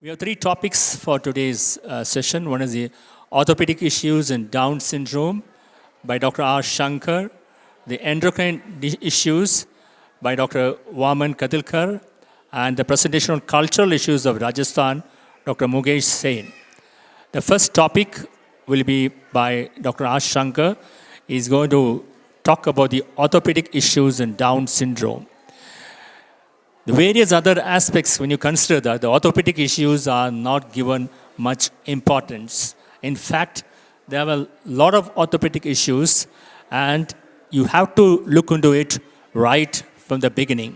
We have three topics for today's session. One is the orthopedic issues and Down syndrome by Dr. R Sankar, the endocrine issues by Dr. Vaman Kadilkar, and the presentation on cultural issues of Rajasthan, Dr. Mukesh Sen. The first topic will be by Dr. R Sankar. He's going to talk about the orthopedic issues and Down syndrome. The various other aspects, when you consider that, the orthopedic issues are not given much importance. In fact, there are a lot of orthopedic issues, and you have to look into it right from the beginning.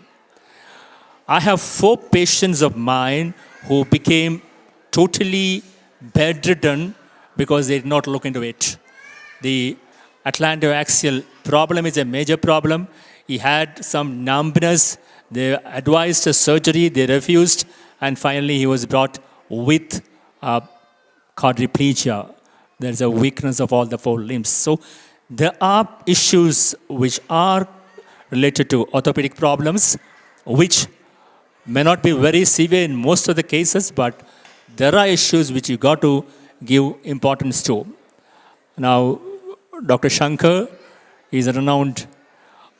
I have 4 patients of mine who became totally bedridden because they did not look into it. The atlantoaxial problem is a major problem. He had some numbness. They advised a surgery, they refused, and finally he was brought with quadriplegia. There's a weakness of all the 4 limbs. So there are issues which are related to orthopedic problems, which may not be very severe in most of the cases, but there are issues which you got to give importance to. Now, Dr. Shankar is a renowned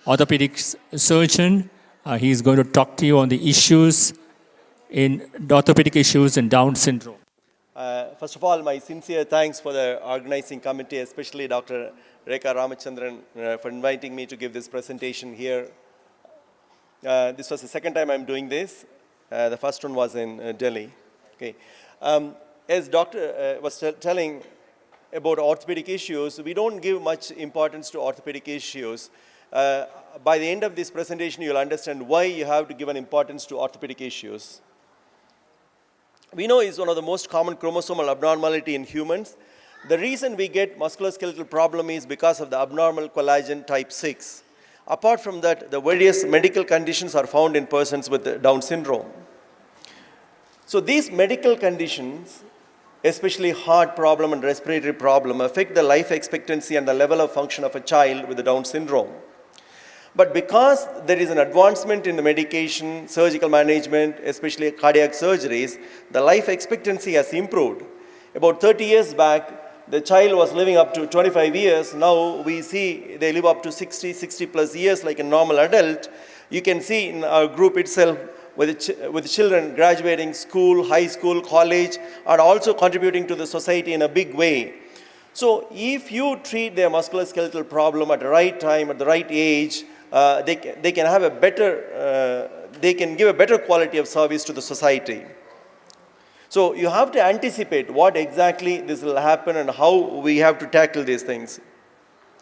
orthopedic surgeon. He's going to talk to you on the issues in the orthopedic issues and Down syndrome. First of all, my sincere thanks for the organizing committee, especially Dr. Rekha Ramachandran, for inviting me to give this presentation here. This was the second time I'm doing this. The first one was in Delhi. Okay. As Doctor was telling about orthopedic issues, we don't give much importance to orthopedic issues. By the end of this presentation, you'll understand why you have to give an importance to orthopedic issues. We know it's one of the most common chromosomal abnormality in humans. The reason we get musculoskeletal problem is because of the abnormal collagen type 6. Apart from that, the various medical conditions are found in persons with Down syndrome. So these medical conditions, especially heart problem and respiratory problem, affect the life expectancy and the level of function of a child with the Down syndrome. But because there is an advancement in the medication, surgical management, especially cardiac surgeries, the life expectancy has improved. About 30 years back, the child was living up to 25 years. Now we see they live up to 60 plus years like a normal adult. You can see in our group itself with children graduating school, high school, college, are also contributing to the society in a big way. So if you treat their musculoskeletal problem at the right time, at the right age, they can have a better, they can give a better quality of service to the society. So you have to anticipate what exactly this will happen and how we have to tackle these things.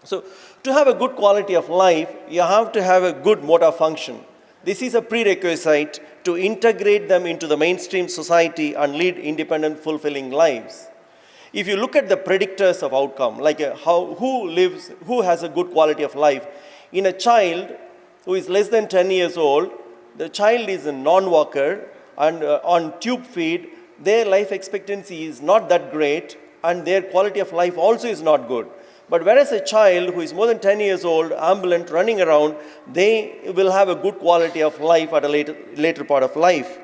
So to have a good quality of life, you have to have a good motor function. This is a prerequisite to integrate them into the mainstream society and lead independent, fulfilling lives. If you look at the predictors of outcome, like who has a good quality of life, in a child who is less than 10 years old, the child is a non-walker and on tube feed, their life expectancy is not that great and their quality of life also is not good. But whereas a child who is more than 10 years old, ambulant, running around, they will have a good quality of life at a later part of life.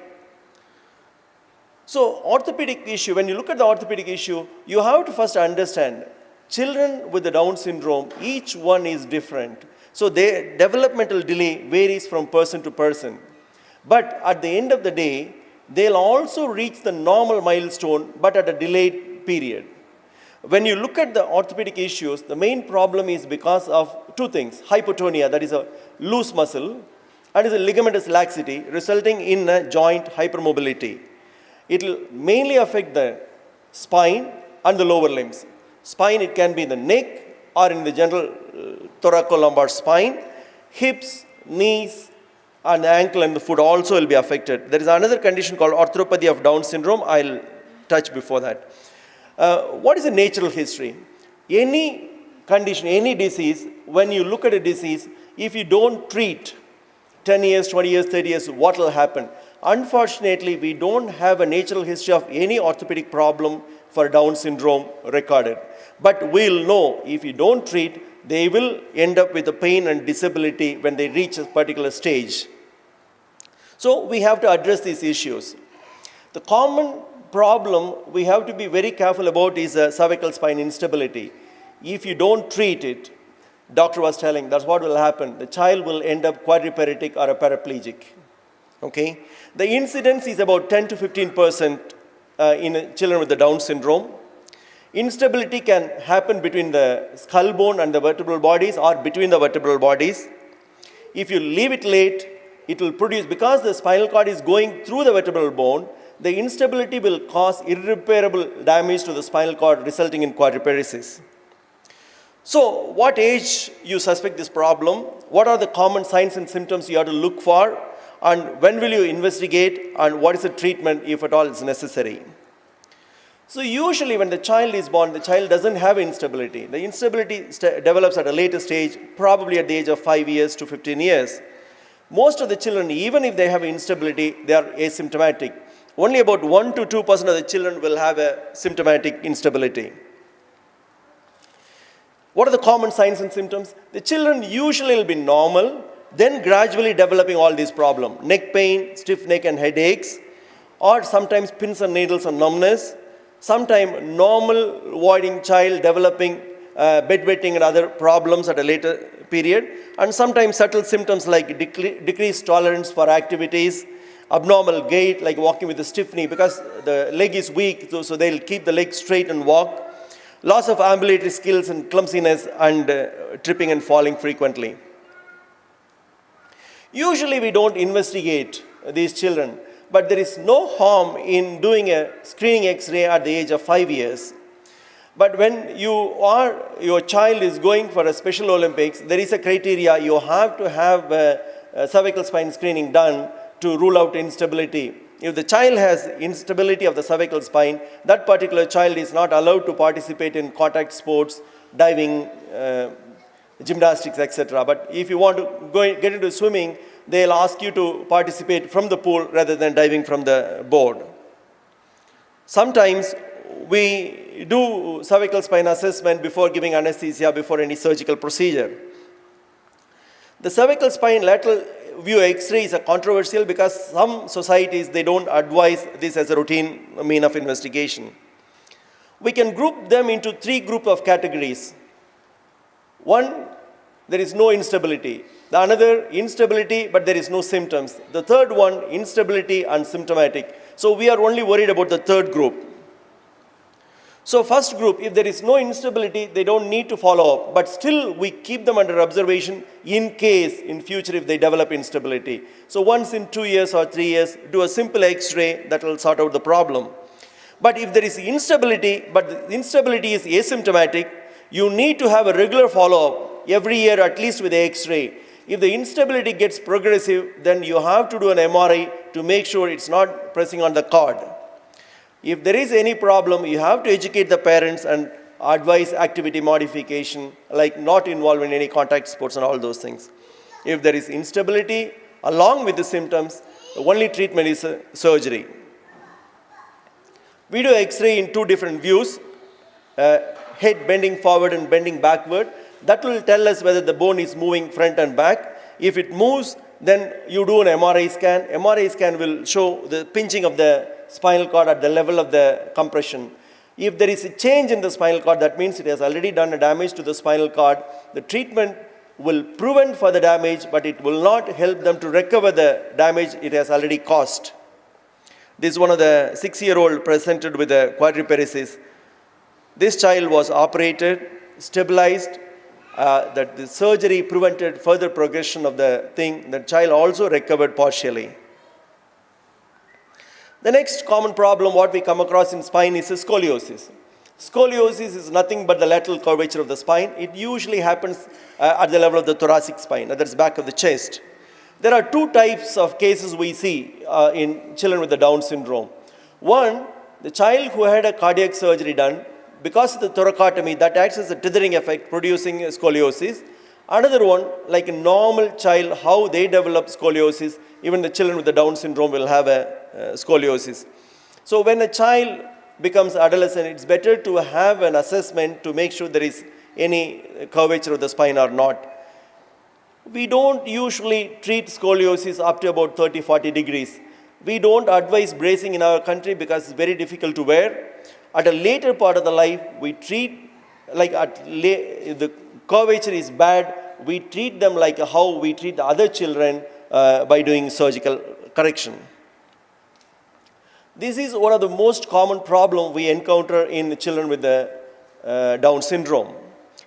So orthopedic issue, when you look at the orthopedic issue, you have to first understand children with the Down syndrome, each one is different. So their developmental delay varies from person to person. But at the end of the day, they'll also reach the normal milestone, but at a delayed period. When you look at the orthopedic issues, the main problem is because of 2 things. Hypotonia, that is a loose muscle, and is a ligamentous laxity, resulting in a joint hypermobility. It will mainly affect the spine and the lower limbs. Spine, it can be in the neck or in the general thoracolumbar spine. Hips, knees, and the ankle and the foot also will be affected. There is another condition called arthropathy of Down syndrome. I'll touch before that. What is the natural history? Any condition, any disease, when you look at a disease, if you don't treat 10 years, 20 years, 30 years, what will happen? Unfortunately, we don't have a natural history of any orthopedic problem for Down syndrome recorded. But we'll know if you don't treat, they will end up with a pain and disability when they reach a particular stage. So we have to address these issues. The common problem we have to be very careful about is cervical spine instability. If you don't treat it, doctor was telling, that's what will happen. The child will end up quadriplegic or a paraplegic. Okay? The incidence is about 10 to 15% in children with the Down syndrome. Instability can happen between the skull bone and the vertebral bodies or between the vertebral bodies. If you leave it late, it will produce, because the spinal cord is going through the vertebral bone, the instability will cause irreparable damage to the spinal cord, resulting in quadriparesis. So, what age you suspect this problem? What are the common signs and symptoms you have to look for? And when will you investigate? And what is the treatment, if at all is necessary? So, usually when the child is born, the child doesn't have instability. The instability develops at a later stage, probably at the age of 5 years to 15 years. Most of the children, even if they have instability, they are asymptomatic. Only about 1 to 2% of the children will have a symptomatic instability. What are the common signs and symptoms? The children usually will be normal, then gradually developing all these problems. Neck pain, stiff neck and headaches, or sometimes pins and needles and numbness. Sometimes normal voiding child developing bedwetting and other problems at a later period. And sometimes subtle symptoms like decreased tolerance for activities, abnormal gait like walking with a stiff knee because the leg is weak, so they'll keep the leg straight and walk. Loss of ambulatory skills and clumsiness and tripping and falling frequently. Usually we don't investigate these children, but there is no harm in doing a screening X-ray at the age of 5 years. But when your child is going for a Special Olympics, there is a criteria. You have to have a cervical spine screening done to rule out instability. If the child has instability of the cervical spine, that particular child is not allowed to participate in contact sports, diving, gymnastics, etc. But if you want to get into swimming, they'll ask you to participate from the pool rather than diving from the board. Sometimes we do cervical spine assessment before giving anesthesia, before any surgical procedure. The cervical spine lateral view X-ray is controversial because some societies, they don't advise this as a routine mean of investigation. We can group them into 3 groups of categories. One, there is no instability. The another, instability, but there is no symptoms. The third one, instability and symptomatic. So we are only worried about the third group. So first group, if there is no instability, they don't need to follow up, but still we keep them under observation in case in future if they develop instability. So once in 2 years or 3 years, do a simple X-ray that will sort out the problem. But if there is instability, but the instability is asymptomatic, you need to have a regular follow-up every year at least with the X-ray. If the instability gets progressive, then you have to do an MRI to make sure it's not pressing on the cord. If there is any problem, you have to educate the parents and advise activity modification, like not involved in any contact sports and all those things. If there is instability, along with the symptoms, the only treatment is surgery. We do X-ray in 2 different views, head bending forward and bending backward. That will tell us whether the bone is moving front and back. If it moves, then you do an MRI scan. MRI scan will show the pinching of the spinal cord at the level of the compression. If there is a change in the spinal cord, that means it has already done a damage to the spinal cord. The treatment will prevent further damage, but it will not help them to recover the damage it has already caused. This is one of the 6-year-old presented with a quadriparesis. This child was operated, stabilized, that the surgery prevented further progression of the thing. The child also recovered partially. The next common problem what we come across in spine is scoliosis. Scoliosis is nothing but the lateral curvature of the spine. It usually happens at the level of the thoracic spine, that is back of the chest. There are 2 types of cases we see in children with the Down syndrome. One, the child who had a cardiac surgery done, because of the thoracotomy, that acts as a tethering effect, producing scoliosis. Another one, like a normal child, how they develop scoliosis, even the children with the Down syndrome will have a scoliosis. So when a child becomes adolescent, it's better to have an assessment to make sure there is any curvature of the spine or not. We don't usually treat scoliosis up to about 30-40 degrees. We don't advise bracing in our country because it's very difficult to wear. At a later part of the life, we treat, like if the curvature is bad, we treat them like how we treat the other children by doing surgical correction. This is one of the most common problems we encounter in children with the Down syndrome.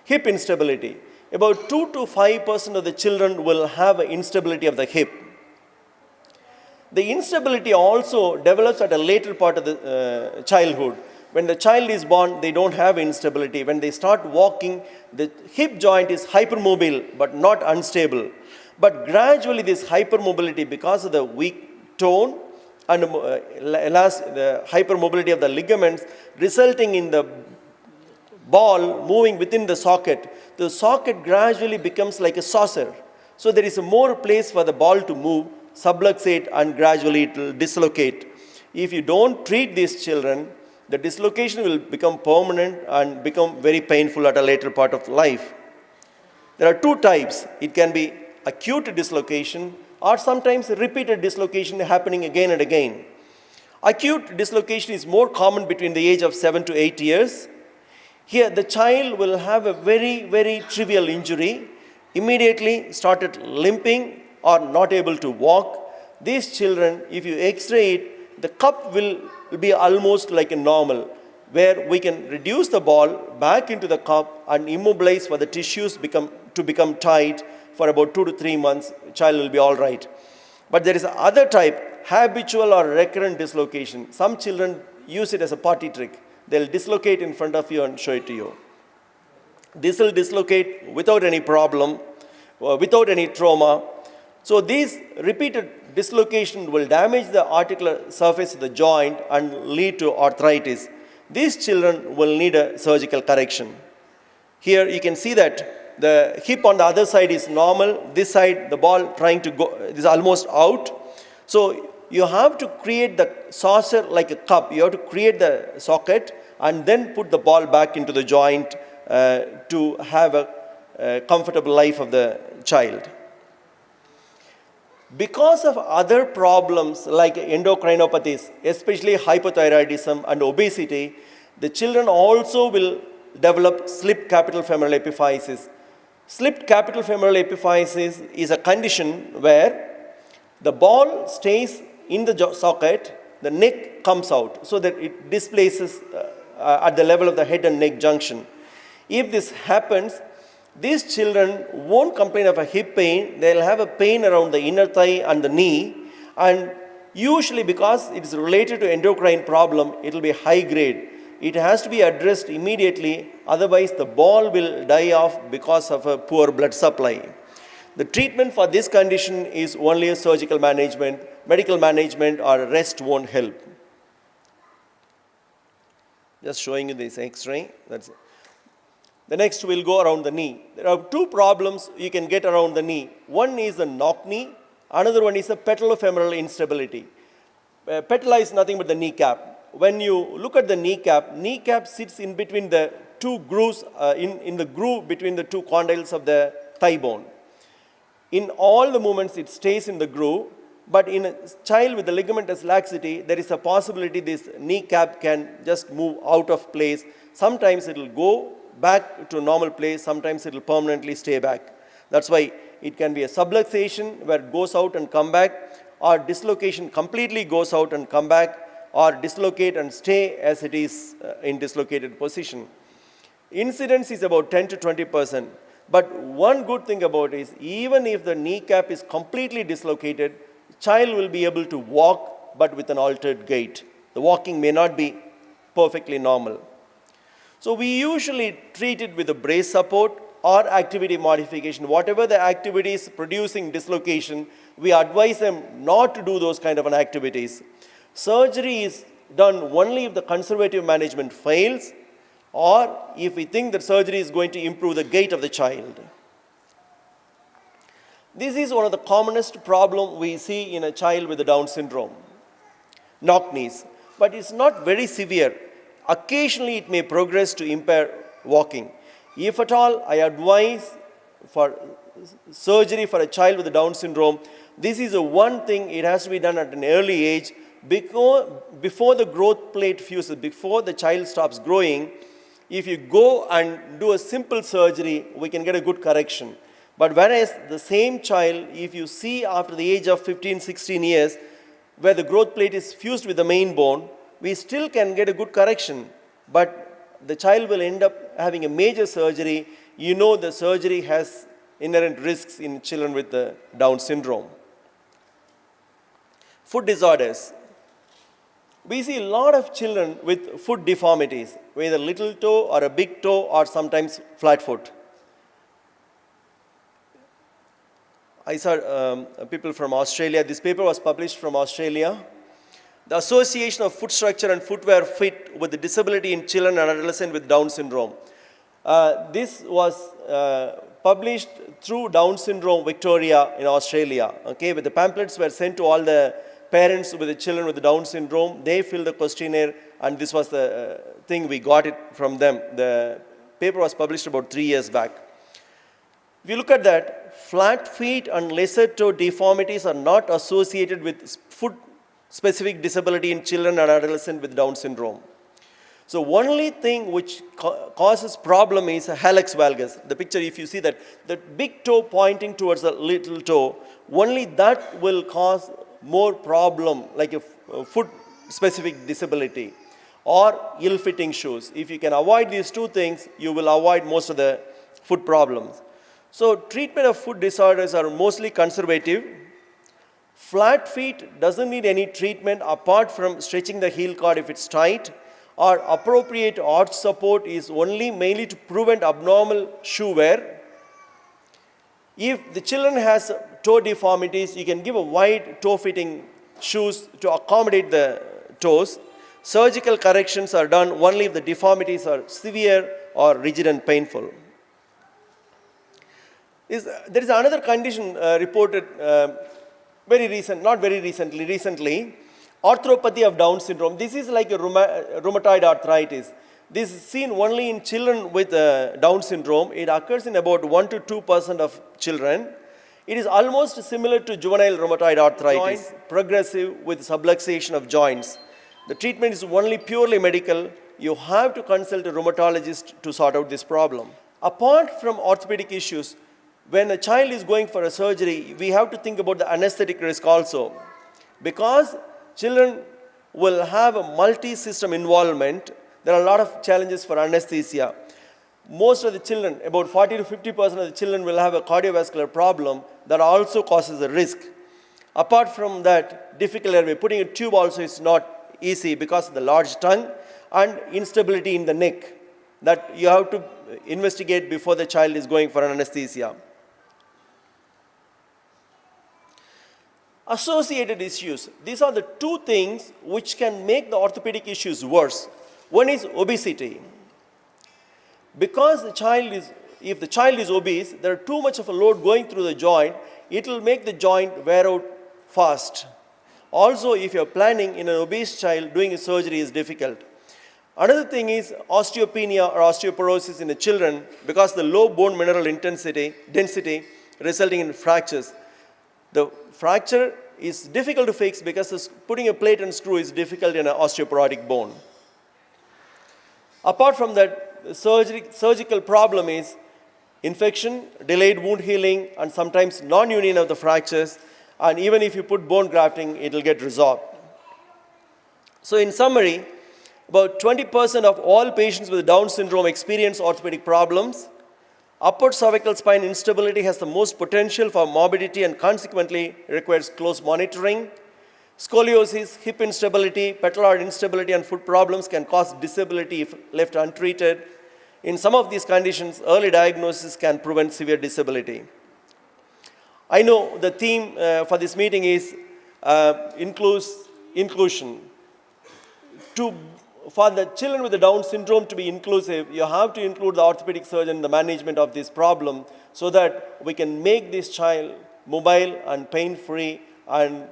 Hip instability. About 2 to 5% of the children will have instability of the hip. The instability also develops at a later part of the childhood. When the child is born, they don't have instability. When they start walking, the hip joint is hypermobile but not unstable. But gradually this hypermobility, because of the weak tone and the hypermobility of the ligaments, resulting in the ball moving within the socket gradually becomes like a saucer. So there is more place for the ball to move, subluxate, and gradually it will dislocate. If you don't treat these children, the dislocation will become permanent and become very painful at a later part of life. There are two types. It can be acute dislocation or sometimes repeated dislocation happening again and again. Acute dislocation is more common between the age of 7 to 8 years. Here, the child will have a very, very trivial injury, immediately started limping or not able to walk. These children, if you x-ray it, the cup will be almost like a normal, where we can reduce the ball back into the cup and immobilize for the tissues to become tight for about 2 to 3 months. Child will be all right. But there is another type, habitual or recurrent dislocation. Some children use it as a party trick. They'll dislocate in front of you and show it to you. This will dislocate without any problem, without any trauma. So these repeated dislocation will damage the articular surface of the joint and lead to arthritis. These children will need a surgical correction. Here you can see that the hip on the other side is normal. This side, the ball trying to go, is almost out. So you have to create the saucer like a cup. You have to create the socket and then put the ball back into the joint to have a comfortable life of the child. Because of other problems like endocrinopathies, especially hypothyroidism and obesity, the children also will develop slipped capital femoral epiphysis. Slipped capital femoral epiphysis is a condition where the ball stays in the socket, the neck comes out so that it displaces at the level of the head and neck junction. If this happens, these children won't complain of a hip pain. They'll have a pain around the inner thigh and the knee, and usually because it is related to endocrine problem, it will be high grade. It has to be addressed immediately, otherwise the ball will die off because of a poor blood supply. The treatment for this condition is only a surgical management. Medical management or rest won't help. Just showing you this x-ray. That's it. The next will go around the knee. There are two problems you can get around the knee. One is the knock knee. Another one is a patellofemoral instability. Patella is nothing but the kneecap. When you look at the kneecap sits in between the two grooves, in the groove between the two condyles of the thigh bone. In all the movements, it stays in the groove. But in a child with the ligamentous laxity, there is a possibility this kneecap can just move out of place. Sometimes it will go back to normal place. Sometimes it will permanently stay back. That's why it can be a subluxation where it goes out and come back, or dislocation completely goes out and come back, or dislocate and stay as it is in dislocated position. Incidence is about 10 to 20%. But one good thing about it is, even if the kneecap is completely dislocated, child will be able to walk but with an altered gait. The walking may not be perfectly normal. So we usually treat it with a brace support or activity modification. Whatever the activities producing dislocation, we advise them not to do those kind of activities. Surgery is done only if the conservative management fails, or if we think that surgery is going to improve the gait of the child. This is one of the commonest problems we see in a child with the Down syndrome. Knock knees. But it's not very severe. Occasionally it may progress to impair walking. If at all, I advise for surgery for a child with the Down syndrome This is the one thing, it has to be done at an early age, before the growth plate fuses, before the child stops growing. If you go and do a simple surgery, we can get a good correction. But whereas the same child, if you see after the age of 15, 16 years, where the growth plate is fused with the main bone, we still can get a good correction. But the child will end up having a major surgery. You know the surgery has inherent risks in children with the Down syndrome. Foot disorders. We see a lot of children with foot deformities, whether little toe or a big toe or sometimes flat foot. I saw people from Australia. This paper was published from Australia. The Association of Foot Structure and Footwear Fit with the Disability in Children and Adolescents with Down Syndrome. This was published through Down Syndrome Victoria in Australia. Okay, but the pamphlets were sent to all the parents with the children with the Down syndrome. They filled the questionnaire, and this was the thing, we got it from them. The paper was published about 3 years back. If you look at that, flat feet and lesser toe deformities are not associated with foot-specific disability in children and adolescents with Down syndrome. So only thing which causes problem is hallux valgus. The picture, if you see that, the big toe pointing towards the little toe, only that will cause more problem, like a foot-specific disability or ill-fitting shoes. If you can avoid these two things, you will avoid most of the foot problems. So treatment of foot disorders are mostly conservative. Flat feet doesn't need any treatment apart from stretching the heel cord if it's tight, or appropriate arch support is only mainly to prevent abnormal shoe wear. If the children has toe deformities, you can give a wide toe-fitting shoes to accommodate the toes. Surgical corrections are done only if the deformities are severe or rigid and painful. There is another condition reported recently, arthropathy of Down syndrome. This is like a rheumatoid arthritis. This is seen only in children with Down syndrome. It occurs in about 1 to 2% of children. It is almost similar to juvenile rheumatoid arthritis, progressive with subluxation of joints. The treatment is only purely medical. You have to consult a rheumatologist to sort out this problem. Apart from orthopedic issues, when a child is going for a surgery, we have to think about the anesthetic risk also. Because children will have a multi-system involvement, there are a lot of challenges for anesthesia. Most of the children, about 40 to 50% of the children will have a cardiovascular problem that also causes a risk. Apart from that, difficult airway, putting a tube also is not easy because of the large tongue and instability in the neck that you have to investigate before the child is going for an anesthesia. Associated issues. These are the two things which can make the orthopedic issues worse. One is obesity. Because if the child is obese, there is too much of a load going through the joint, it will make the joint wear out fast. Also, if you are planning in an obese child, doing a surgery is difficult. Another thing is osteopenia or osteoporosis in the children because the low bone mineral density resulting in fractures. The fracture is difficult to fix because putting a plate and screw is difficult in an osteoporotic bone. Apart from that, the surgical problem is infection, delayed wound healing, and sometimes non-union of the fractures. And even if you put bone grafting, it will get resolved. So in summary, about 20% of all patients with Down syndrome experience orthopedic problems. Upper cervical spine instability has the most potential for morbidity and consequently requires close monitoring. Scoliosis, hip instability, patellar instability, and foot problems can cause disability if left untreated. In some of these conditions, early diagnosis can prevent severe disability. I know the theme for this meeting is inclusion. For the children with the Down syndrome to be inclusive, you have to include the orthopedic surgeon in the management of this problem so that we can make this child mobile and pain-free and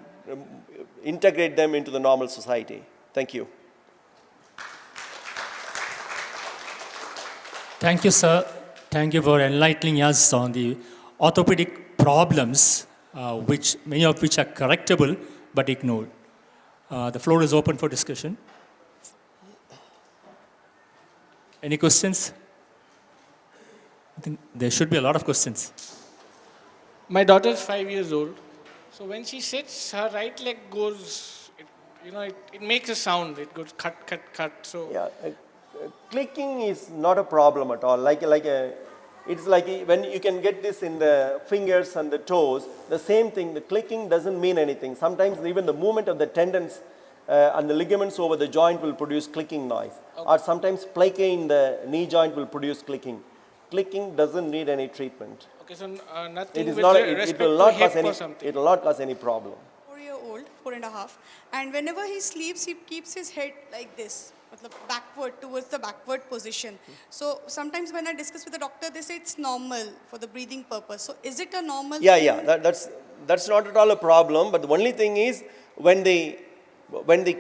integrate them into the normal society. Thank you. Thank you, sir. Thank you for enlightening us on the orthopedic problems which many of which are correctable but ignored. The floor is open for discussion. Any questions? I think there should be a lot of questions. My daughter is 5 years old. So when she sits, her right leg goes, it makes a sound. It goes cut, cut, cut. So Yeah, clicking is not a problem at all. It's like when you can get this in the fingers and the toes, the same thing, the clicking doesn't mean anything. Sometimes even the movement of the tendons and the ligaments over the joint will produce clicking noise. Okay. Or sometimes plaque in the knee joint will produce clicking. Clicking doesn't need any treatment. okay, so nothing It is with not, respect it will to not hip cause any, or something. it will not cause any problem. 4-year-old, 4.5, and whenever he sleeps, he keeps his head like this, backward, towards the backward position. So sometimes when I discuss with the doctor, they say it's normal for the breathing purpose. So is it a normal thing? That's not at all a problem. But the only thing is when they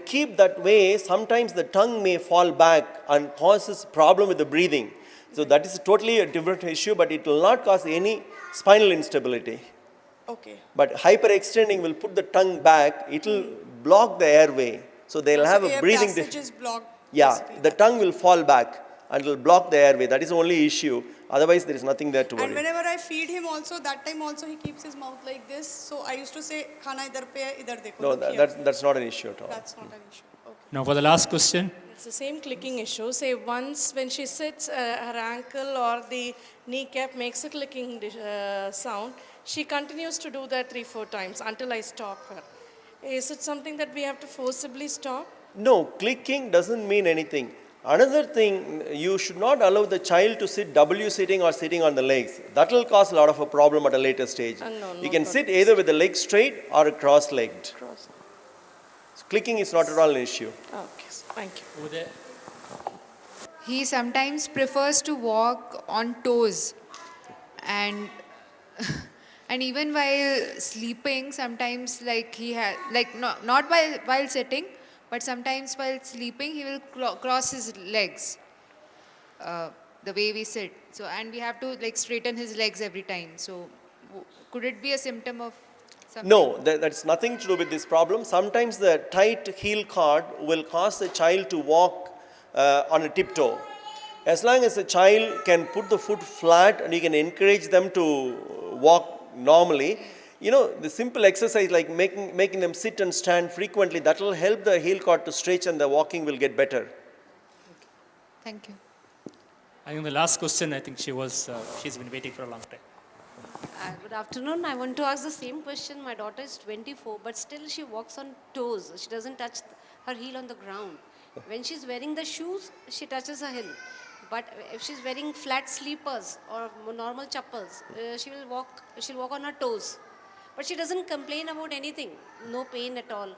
keep that way, sometimes the tongue may fall back and causes problem with the breathing. So that is totally a different issue, but it will not cause any spinal instability. Okay. But hyperextending will put the tongue back. It will block the airway. So they'll have a air breathing. passage is blocked. Yeah, basically. the tongue will fall back and it will block the airway. That is the only issue. Otherwise, there is nothing there to worry. And whenever I feed him also, that time also he keeps his mouth like this. So I used to say, "Khana idhar pe hai, idhar dekho." No, look here." that's not an issue at all. That's not an issue. Okay. Now for the last question. It's the same clicking issue. Say once when she sits, her ankle or the kneecap makes a clicking sound. She continues to do that 3-4 times until I stop her. Is it something that we have to forcibly stop? No, clicking doesn't mean anything. Another thing, you should not allow the child to sit W sitting or sitting on the legs. That will cause a lot of a problem at a later stage. No, You can sit either with the legs straight or cross-legged. Cross. So clicking is not at all an issue. Okay, thank you. Over there. He sometimes prefers to walk on toes, and and even while sleeping, sometimes like he has not while sitting, but sometimes while sleeping he will cross his legs. The way we sit, so and we have to like straighten his legs every time. So could it be a symptom of something? No, that's nothing to do with this problem. Sometimes the tight heel cord will cause the child to walk on a tiptoe. As long as the child can put the foot flat and you can encourage them to walk normally, the simple exercise like making them sit and stand frequently, that will help the heel cord to stretch and the walking will get better. Thank you. I think the last question, I think she's been waiting for a long time. Good afternoon. I want to ask the same question. My daughter is 24, but still she walks on toes. She doesn't touch her heel on the ground. When she's wearing the shoes, she touches her heel. But if she's wearing flat sleepers or normal chappals, she'll walk on her toes. But she doesn't complain about anything. No pain at all.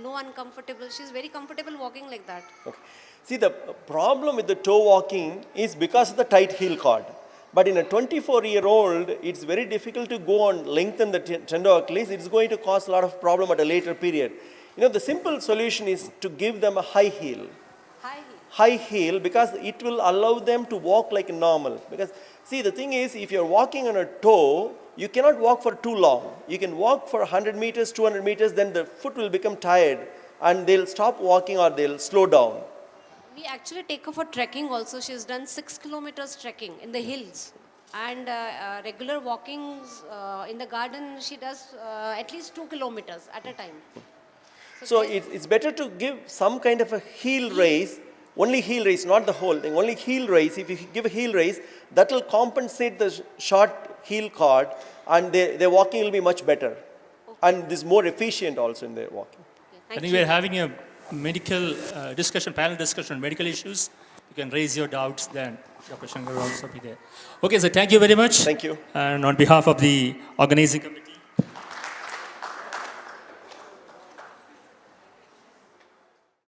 No uncomfortable. She's very comfortable walking like that. Okay. See, the problem with the toe walking is because of the tight heel cord. But in a 24-year-old, it's very difficult to go and lengthen the tender Achilles. It's going to cause a lot of problem at a later period. The simple solution is to give them a high heel. High heel. High heel, because it will allow them to walk like normal. Because, see, the thing is, if you're walking on a toe, you cannot walk for too long. You can walk for 100 meters, 200 meters, then the foot will become tired and they'll stop walking or they'll slow down. We actually take her for trekking also. She's done 6 kilometers trekking in the hills. And regular walkings in the garden, she does at least 2 kilometers at a time. So it's better to give some kind of a heel raise, only heel raise, not the whole thing, only heel raise. If you give a heel raise, that will compensate the short heel cord and their walking will be much better. Okay. And this is more efficient also in their walking. I think we're having a medical panel discussion on medical issues. You can raise your doubts then. Dr. Shankar will also be there. Okay, so thank you very much. Thank you. And on behalf of the organizing committee,